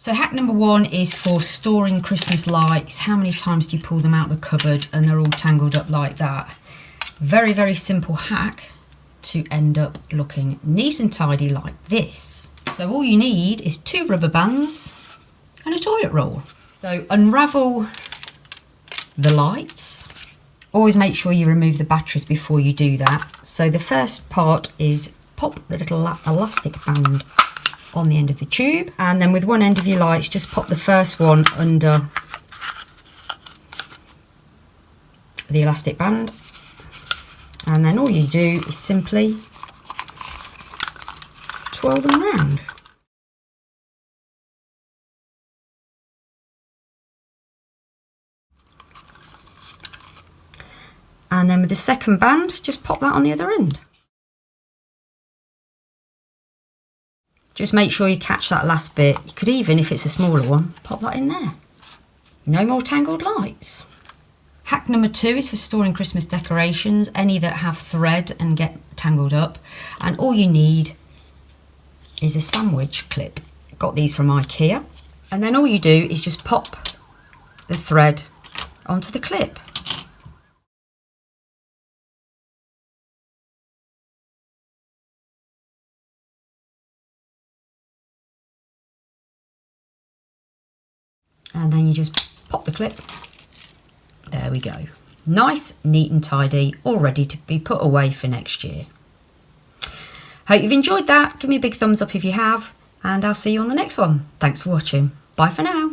So hack number 1 is for storing Christmas lights. How many times do you pull them out of the cupboard and they're all tangled up like that? Very, very simple hack to end up looking neat and tidy like this. So all you need is 2 rubber bands and a toilet roll. So unravel the lights. Always make sure you remove the batteries before you do that. So the first part is pop the little elastic band on the end of the tube, and then with one end of your lights just pop the first one under the elastic band, and then all you do is simply twirl them around. And then with the second band, just pop that on the other end. Just make sure you catch that last bit. You could even, if it's a smaller one, pop that in there. No more tangled lights. Hack number 2 is for storing Christmas decorations, any that have thread and get tangled up. And all you need is a sandwich clip. Got these from IKEA. And then all you do is just pop the thread onto the clip. And then you just pop the clip. There we go. Nice, neat and tidy, all ready to be put away for next year. Hope you've enjoyed that. Give me a big thumbs up if you have, and I'll see you on the next one. Thanks for watching. Bye for now.